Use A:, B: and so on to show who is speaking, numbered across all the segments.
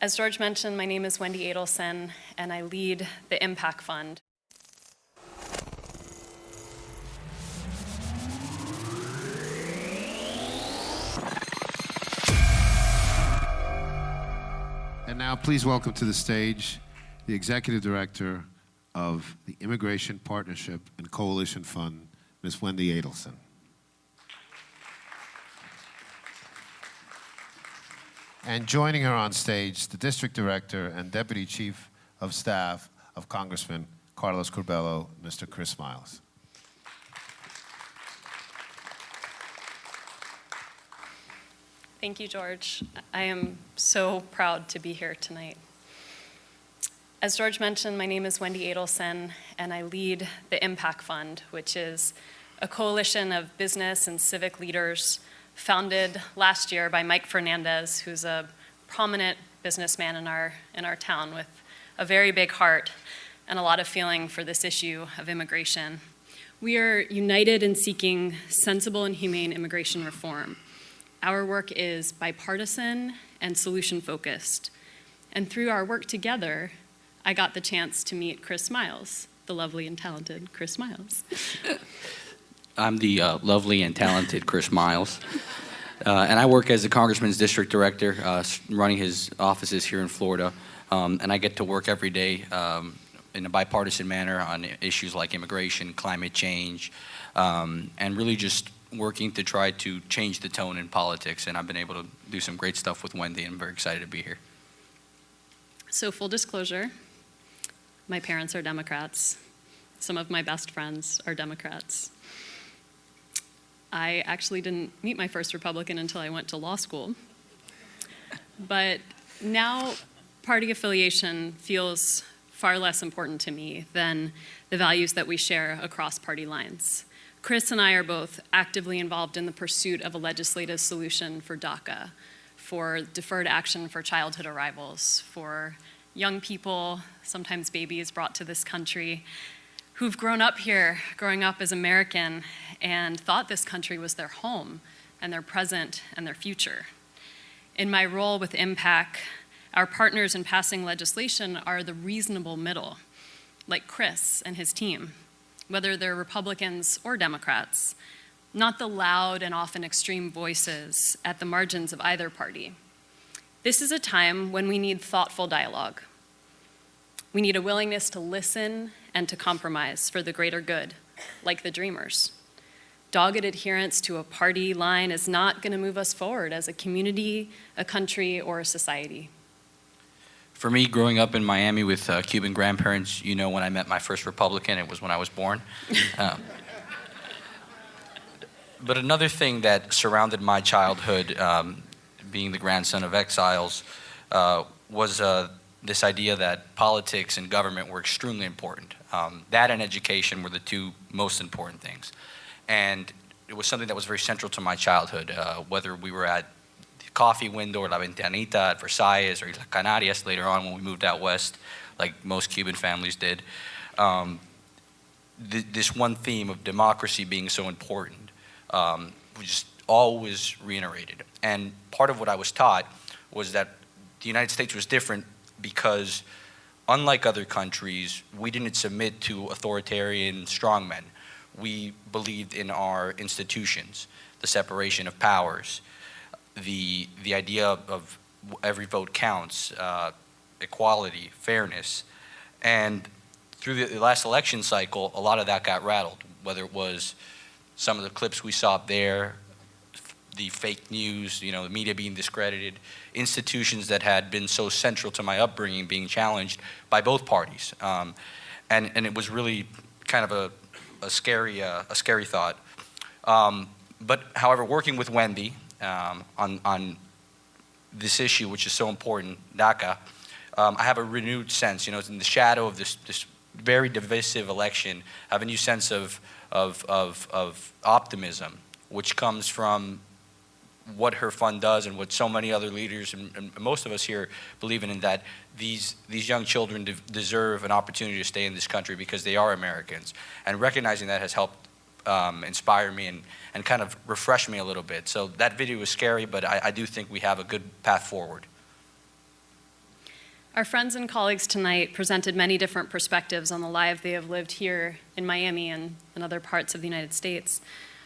A: As George mentioned, my name is Wendi Adelson, and I lead the Impact Fund.
B: And now please welcome to the stage the Executive Director of the Immigration Partnership and Coalition Fund, Ms. Wendi Adelson. And joining her on stage, the District Director and Deputy Chief of Staff of Congressman Carlos Curbelo, Mr. Chris Miles.
A: Thank you, George. I am so proud to be here tonight. As George mentioned, my name is Wendi Adelson, and I lead the Impact Fund, which is a coalition of business and civic leaders founded last year by Mike Fernandez, who's a prominent businessman in our town with a very big heart and a lot of feeling for this issue of immigration. We are united in seeking sensible and humane immigration reform. Our work is bipartisan and solution-focused. And through our work together, I got the chance to meet Chris Miles, the lovely and talented Chris Miles.
C: I'm the lovely and talented Chris Miles. And I work as the Congressman's District Director, running his offices here in Florida. And I get to work every day in a bipartisan manner on issues like immigration, climate change, and really just working to try to change the tone in politics. And I've been able to do some great stuff with Wendi, and I'm very excited to be here.
A: So full disclosure, my parents are Democrats. Some of my best friends are Democrats. I actually didn't meet my first Republican until I went to law school. But now party affiliation feels far less important to me than the values that we share across party lines. Chris and I are both actively involved in the pursuit of a legislative solution for DACA, for deferred action for childhood arrivals, for young people, sometimes babies brought to this country, who've grown up here, growing up as American, and thought this country was their home and their present and their future. In my role with Impact, our partners in passing legislation are the reasonable middle, like Chris and his team, whether they're Republicans or Democrats, not the loud and often extreme voices at the margins of either party. This is a time when we need thoughtful dialogue. We need a willingness to listen and to compromise for the greater good, like the Dreamers. Dogged adherence to a party line is not going to move us forward as a community, a country, or a society.
C: For me, growing up in Miami with Cuban grandparents, you know, when I met my first Republican, it was when I was born. But another thing that surrounded my childhood, being the grandson of exiles, was this idea that politics and government were extremely important. That and education were the two most important things. And it was something that was very central to my childhood, whether we were at the coffee window or La Ventanita at Versailles or Isla Canarias later on when we moved out west, like most Cuban families did. This one theme of democracy being so important was just always reiterated. And part of what I was taught was that the United States was different because, unlike other countries, we didn't submit to authoritarian strongmen. We believed in our institutions, the separation of powers, the idea of every vote counts, equality, fairness. And through the last election cycle, a lot of that got rattled, whether it was some of the clips we saw up there, the fake news, you know, the media being discredited, institutions that had been so central to my upbringing being challenged by both parties. And it was really kind of a scary thought. But however, working with Wendi on this issue, which is so important, DACA, I have a renewed sense, you know, in the shadow of this very divisive election, I have a new sense of optimism, which comes from what her fund does and what so many other leaders and most of us here believe in that these young children deserve an opportunity to stay in this country because they are Americans. And recognizing that has helped inspire me and kind of refresh me a little bit. So that video was scary, but I do think we have a good path forward.
A: Our friends and colleagues tonight presented many different perspectives on the lives they have lived here in Miami and in other parts of the United States,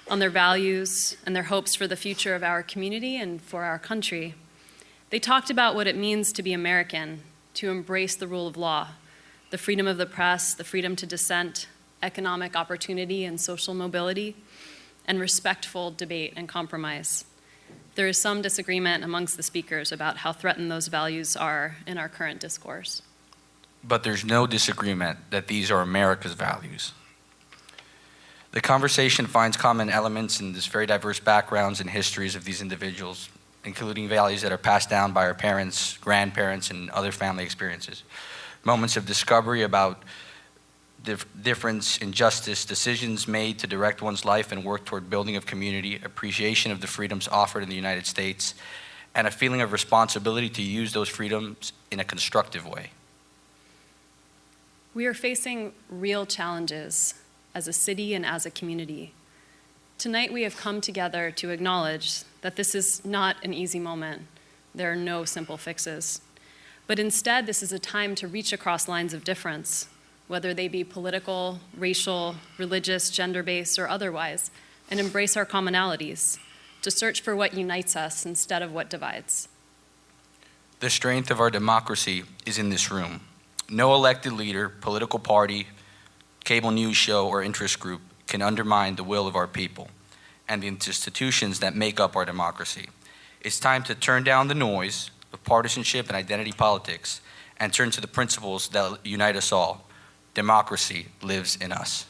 A: on their values and their hopes for the future of our community and for our country. They talked about what it means to be American, to embrace the rule of law, the freedom of the press, the freedom to dissent, economic opportunity and social mobility, and respectful debate and compromise. There is some disagreement amongst the speakers about how threatened those values are in our current discourse.
C: But there's no disagreement that these are America's values. The conversation finds common elements in this very diverse backgrounds and histories of these individuals, including values that are passed down by our parents, grandparents, and other family experiences. Moments of discovery about difference, injustice, decisions made to direct one's life and work toward building of community, appreciation of the freedoms offered in the United States, and a feeling of responsibility to use those freedoms in a constructive way.
A: We are facing real challenges as a city and as a community. Tonight we have come together to acknowledge that this is not an easy moment. There are no simple fixes. But instead, this is a time to reach across lines of difference, whether they be political, racial, religious, gender-based, or otherwise, and embrace our commonalities, to search for what unites us instead of what divides.
C: The strength of our democracy is in this room. No elected leader, political party, cable news show, or interest group can undermine the will of our people and the institutions that make up our democracy. It's time to turn down the noise of partisanship and identity politics and turn to the principles that unite us all. Democracy lives in us.